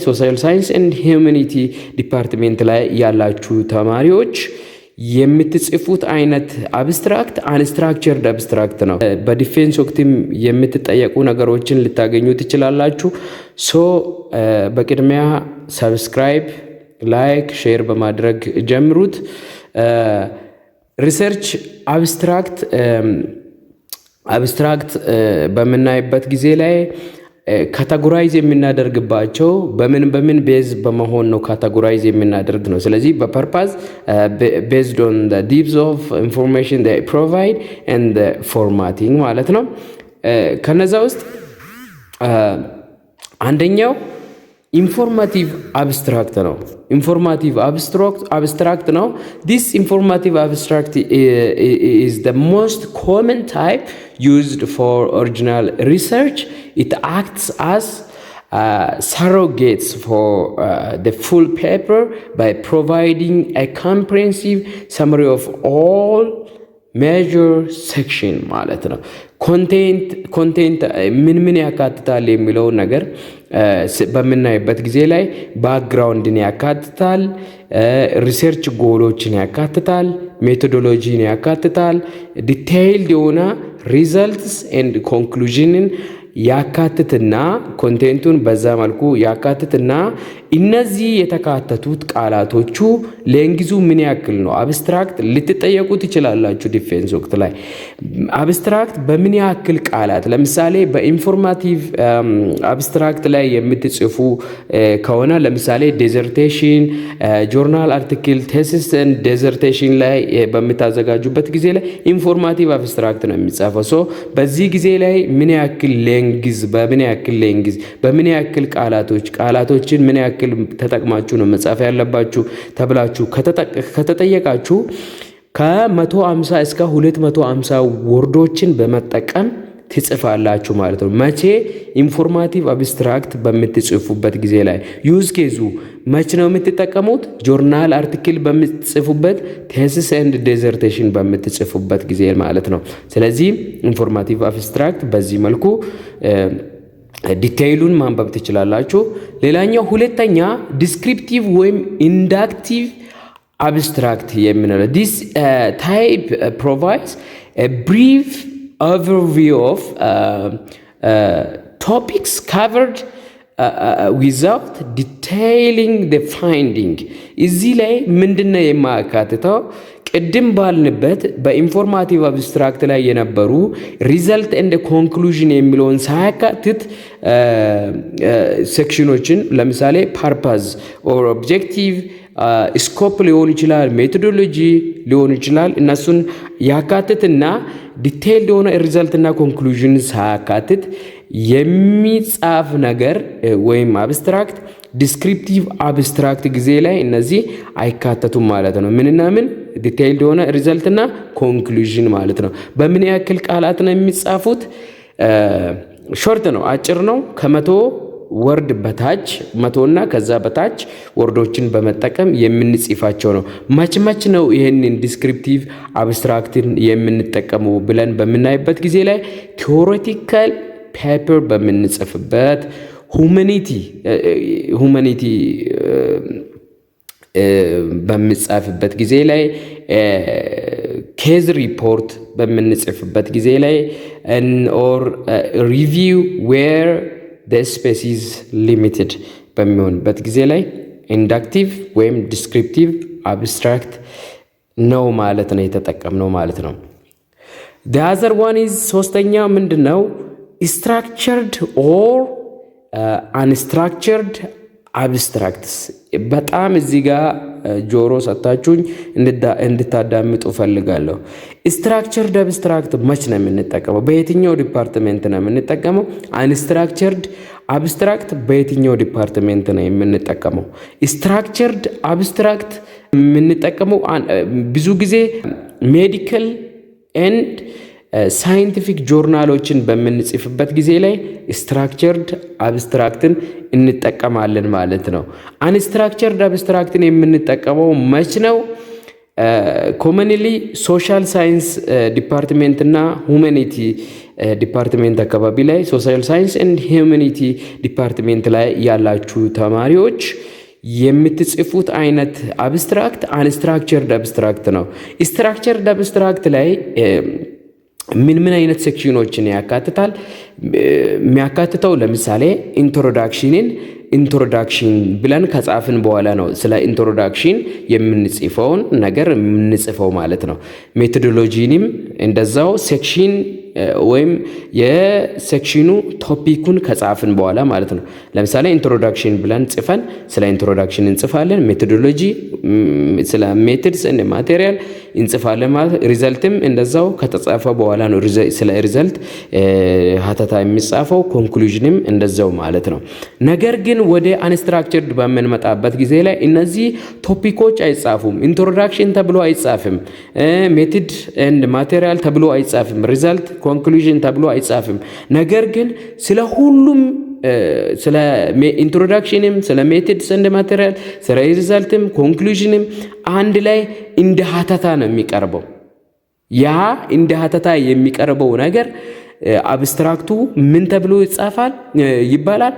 ሶሻል ሳይንስ ኤንድ ሂዩማኒቲ ዲፓርትሜንት ላይ ያላችሁ ተማሪዎች የምትጽፉት አይነት አብስትራክት አንስትራክቸርድ አብስትራክት ነው። በዲፌንስ ወቅትም የምትጠየቁ ነገሮችን ልታገኙ ትችላላችሁ። በቅድሚያ ሰብስክራይብ፣ ላይክ፣ ሼር በማድረግ ጀምሩት። ሪሰርች አብስትራክት በምናይበት ጊዜ ላይ ካታጎራይዝ የምናደርግባቸው በምን ቤዝ በመሆን ነው ካታጎራይዝ የምናደርግ ነው። ስለዚህ በፐርፓዝ ቤዝድ ኦን ዘ ዲፕዝ ኦፍ ኢንፎርሜሽን they provide and the formatting ማለት ነው። ከነዛ ውስጥ አንደኛው ኢንፎርማቲቭ አብስትራክት ነው። ኢንፎርማቲቭ አብስትራክት ነው። This informative abstract is the most common type used for original research. It acts as surrogates for the full paper by providing a comprehensive summary of all major section ማለት ነው። ኮንቴንት ምን ያካትታል የሚለው ነገር በምናይበት ጊዜ ላይ ባክግራውንድን ያካትታል፣ ሪሰርች ጎሎችን ያካትታል፣ ሜቶዶሎጂን ያካትታል፣ ዲቴይልድ የሆነ ሪዘልትስ ኤንድ ኮንክሉዥንን ያካትትና ኮንቴንቱን በዛ መልኩ ያካትትና እነዚህ የተካተቱት ቃላቶቹ ለእንግዙ ምን ያክል ነው? አብስትራክት ልትጠየቁ ትችላላችሁ ዲፌንስ ወቅት ላይ። አብስትራክት በምን ያክል ቃላት፣ ለምሳሌ በኢንፎርማቲቭ አብስትራክት ላይ የምትጽፉ ከሆነ ለምሳሌ ዲዘርቴሽን፣ ጆርናል አርቲክል፣ ቴሲስ ኤንድ ዲዘርቴሽን ላይ በምታዘጋጁበት ጊዜ ላይ ኢንፎርማቲቭ አብስትራክት ነው የሚጻፈው። በዚህ ጊዜ ላይ ምን ያክል ሌንግዝ፣ በምን ያክል ቃላቶችን ምን ያክል ተጠቅማችሁ ነው መጻፍ ያለባችሁ ተብላችሁ ከተጠየቃችሁ ከ150 እስከ 250 ወርዶችን በመጠቀም ትጽፋላችሁ ማለት ነው። መቼ? ኢንፎርማቲቭ አብስትራክት በምትጽፉበት ጊዜ ላይ። ዩዝ ኬዙ መቼ ነው የምትጠቀሙት? ጆርናል አርቲክል በምትጽፉበት፣ ቴሲስ ኤንድ ዲዘርቴሽን በምትጽፉበት ጊዜ ማለት ነው። ስለዚህ ኢንፎርማቲቭ አብስትራክት በዚህ መልኩ ዲቴይሉን ማንበብ ትችላላችሁ። ሌላኛው ሁለተኛ ዲስክሪፕቲቭ ወይም ኢንዳክቲቭ አብስትራክት የምንለው this type provides a brief overview of topics covered without detailing the finding። እዚህ ላይ ምንድነው የማያካትተው? ቅድም ባልንበት በኢንፎርማቲቭ አብስትራክት ላይ የነበሩ ሪዘልት ኤንድ ኮንክሉዥን የሚለውን ሳያካትት ሴክሽኖችን ለምሳሌ ፐርፐዝ ኦር ኦብጀክቲቭ፣ ስኮፕ ሊሆን ይችላል፣ ሜቶዶሎጂ ሊሆን ይችላል። እነሱን ያካትትና ዲቴይልድ የሆነ ሪዘልትና ኮንክሉዥን ሳያካትት የሚጻፍ ነገር ወይም አብስትራክት ዲስክሪፕቲቭ አብስትራክት ጊዜ ላይ እነዚህ አይካተቱም ማለት ነው። ምንና ምን? ዲቴይልድ የሆነ ሪዘልትና ኮንክሉዥን ማለት ነው። በምን ያክል ቃላት ነው የሚጻፉት? ሾርት ነው፣ አጭር ነው። ከ100 ወርድ በታች 100 ከዛ በታች ወርዶችን በመጠቀም የምንጽፋቸው ነው። መች ነው ይሄንን ዲስክሪፕቲቭ አብስትራክትን የምንጠቀመው ብለን በምናይበት ጊዜ ላይ ቲዎሬቲካል ፔፐር በምንጽፍበት፣ ሁማኒቲ በምንጻፍበት ጊዜ ላይ፣ ኬዝ ሪፖርት በምንጽፍበት ጊዜ ላይ ኦር ሪቪው ዌር the space is limited በሚሆንበት ጊዜ ላይ ኢንዳክቲቭ ወይም ዲስክሪፕቲቭ አብስትራክት ነው ማለት ነው የተጠቀምነው ማለት ነው። the other one is ሶስተኛ ምንድነው? structured or unstructured abstracts። በጣም እዚህ ጋር ጆሮ ሰጣችሁኝ እንድታዳምጡ ፈልጋለሁ። ስትራክቸርድ አብስትራክት መች ነው የምንጠቀመው? በየትኛው ዲፓርትሜንት ነው የምንጠቀመው? አንስትራክቸርድ አብስትራክት በየትኛው ዲፓርትሜንት ነው የምንጠቀመው? ስትራክቸርድ አብስትራክት የምንጠቀመው ብዙ ጊዜ ሜዲካል ኤንድ ሳይንቲፊክ ጆርናሎችን በምንጽፍበት ጊዜ ላይ ስትራክቸርድ አብስትራክትን እንጠቀማለን ማለት ነው። አንስትራክቸርድ አብስትራክትን የምንጠቀመው መች ነው? ኮመንሊ ሶሻል ሳይንስ ዲፓርትሜንት እና ሁማኒቲ ዲፓርትሜንት አካባቢ ላይ ሶሻል ሳይንስ ኤንድ ሁማኒቲ ዲፓርትሜንት ላይ ያላችሁ ተማሪዎች የምትጽፉት አይነት አብስትራክት አንስትራክቸርድ አብስትራክት ነው። ስትራክቸርድ አብስትራክት ላይ ምን አይነት ሴክሽኖችን ያካትታል? የሚያካትተው ለምሳሌ ኢንትሮዳክሽን ብለን ከጻፍን በኋላ ነው ስለ ኢንትሮዳክሽን የምንጽፈውን ነገር የምንጽፈው ማለት ነው። ሜቶዶሎጂንም እንደዛው ሴክሽን ወይም የሴክሽኑ ቶፒኩን ከጻፍን በኋላ ማለት ነው። ለምሳሌ ኢንትሮዳክሽን ብለን ጽፈን ስለ ኢንትሮዳክሽን እንጽፋለን። ሜቶዶሎጂ ስለ ሜትድስ እና ማቴሪያል እንጽፋለን ማለት። ሪዘልትም እንደዛው ከተጻፈ በኋላ ነው ስለ ሪዘልት ሀተታ የሚጻፈው። ኮንክሉዥንም እንደዛው ማለት ነው። ነገር ግን ወደ አንስትራክቸርድ በምንመጣበት ጊዜ ላይ እነዚህ ቶፒኮች አይጻፉም። ኢንትሮዳክሽን ተብሎ አይጻፍም። ሜትድ ኤንድ ማቴሪያል ተብሎ አይጻፍም። ሪዘልት ኮንክሉዥን ተብሎ አይጻፍም። ነገር ግን ስለ ሁሉም ስለ ኢንትሮዳክሽንም ስለ ሜትድስ ኤንድ ማቴሪያል ስለ ሪዘልትም ኮንክሉዥንም አንድ ላይ እንደ ሀተታ ነው የሚቀርበው። ያ እንደ ሀተታ የሚቀርበው ነገር አብስትራክቱ ምን ተብሎ ይባላል?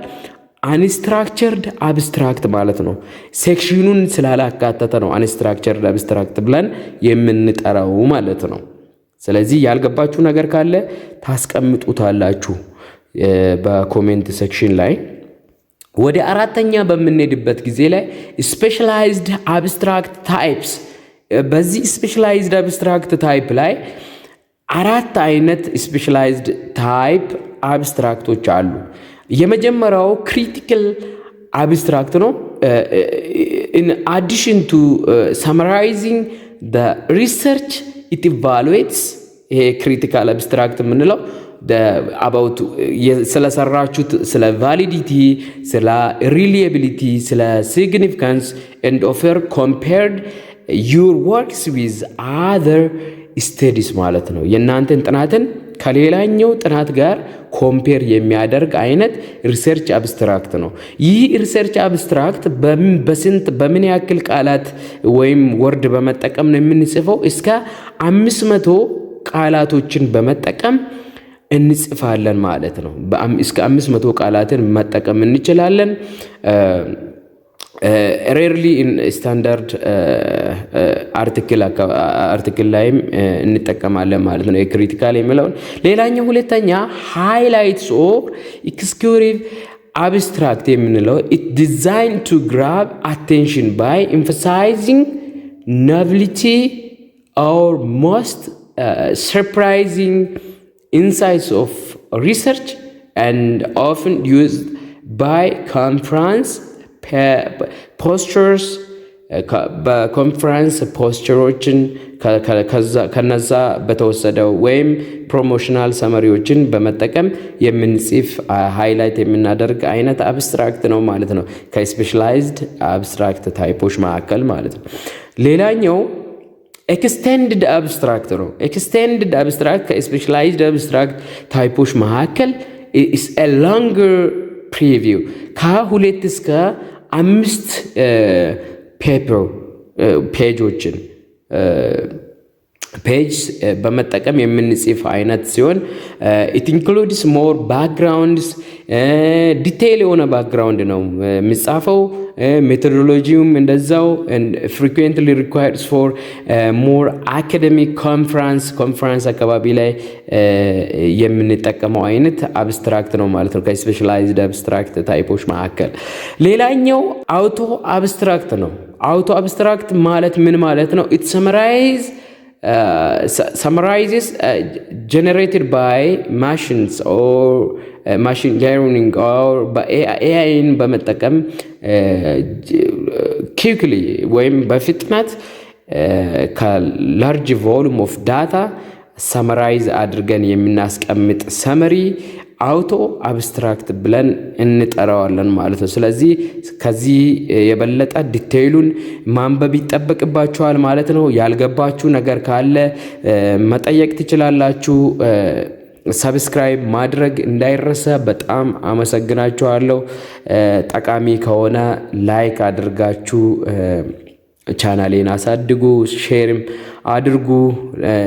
አንስትራክቸርድ አብስትራክት ማለት ነው። ሴክሽኑን ስላላካተተ ነው አንስትራክቸርድ አብስትራክት ብለን የምንጠራው ማለት ነው። ስለዚህ ያልገባችሁ ነገር ካለ ታስቀምጡታላችሁ በኮሜንት ሴክሽን ላይ። ወደ አራተኛ በምንሄድበት ጊዜ ላይ ስፔሻላይዝድ አብስትራክት ታይፕስ። በዚህ ስፔሻላይዝድ አብስትራክት ታይፕ ላይ አራት አይነት ስፔሻላይዝድ ታይፕ አብስትራክቶች አሉ። የመጀመሪያው ክሪቲካል አብስትራክት ነው። in addition to summarizing the research it evaluates ይሄ ክሪቲካል አብስትራክት የምንለው about ስለሰራችሁት ስለ ቫሊዲቲ፣ ስለ ሪሊያቢሊቲ፣ ስለ ሲግኒፊካንስ and offer compared your works with other studies ማለት ነው። የእናንተን ጥናትን ከሌላኛው ጥናት ጋር ኮምፔር የሚያደርግ አይነት ሪሰርች አብስትራክት ነው። ይህ ሪሰርች አብስትራክት በምን ያክል ቃላት ወይም ወርድ በመጠቀም ነው የምንጽፈው? እስከ 500 ቃላቶችን በመጠቀም እንጽፋለን ማለት ነው። እስከ 500 ቃላትን መጠቀም እንችላለን። ሬርሊ ኢን ስታንዳርድ አርቲክል ላይም እንጠቀማለን ማለት ነው የክሪቲካል የሚለውን። ሌላኛው ሁለተኛ ሃይላይትስ ኦር ኤክስኪዩቲቭ አብስትራክት የምንለው ኢት ዲዛይን ቱ ግራብ አቴንሽን ባይ ኤምፋሳይዚንግ ኖቨልቲ ኦር ሞስት ሰርፕራይዚንግ ኢንሳይትስ ኦፍ ሪሰርች ኤንድ ኦፍን ዩዝድ ባይ ኮንፈረንስ ፖስቸርስ በኮንፈረንስ ፖስቸሮችን ከነዛ በተወሰደው ወይም ፕሮሞሽናል ሰመሪዎችን በመጠቀም የምንጽፍ ሃይላይት የምናደርግ አይነት አብስትራክት ነው ማለት ነው። ከስፔሻላይዝድ አብስትራክት ታይፖች መካከል ማለት ነው። ሌላኛው ኤክስቴንድድ አብስትራክት ነው። ኤክስቴንድድ አብስትራክት ከስፔሻላይዝድ አብስትራክት ታይፖች መካከል is a longer preview ከ2 እስከ 5 ፔጆችን ፔጅ በመጠቀም የምንጽፍ አይነት ሲሆን it includes more backgrounds ዲቴይል የሆነ ባክግራውንድ ነው የሚጻፈው። ሜቶዶሎጂውም እንደዛው frequently requires for more academic conference አካባቢ ላይ የምንጠቀመው አይነት አብስትራክት ነው ማለት ነው ከስፔሻላይዝድ አብስትራክት ታይፖች መካከል። ሌላኛው አውቶ አብስትራክት ነው። አውቶ አብስትራክት ማለት ምን ማለት ነው? it summarizes generated by machines or machine learning or በኤአይን በመጠቀም quickly ወይም በፍጥነት ከላርጅ ቮሉም ኦፍ ዳታ ሰመራይዝ አድርገን የምናስቀምጥ ሰመሪ አውቶ አብስትራክት ብለን እንጠራዋለን ማለት ነው። ስለዚህ ከዚህ የበለጠ ዲቴይሉን ማንበብ ይጠበቅባችኋል ማለት ነው። ያልገባችሁ ነገር ካለ መጠየቅ ትችላላችሁ። ሰብስክራይብ ማድረግ እንዳይረሳ። በጣም አመሰግናችኋለሁ። ጠቃሚ ከሆነ ላይክ አድርጋችሁ ቻናሌን አሳድጉ፣ ሼርም አድርጉ።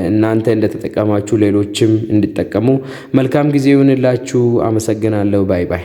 እናንተ እንደተጠቀማችሁ ሌሎችም እንዲጠቀሙ። መልካም ጊዜ ይሁንላችሁ። አመሰግናለሁ። ባይ ባይ።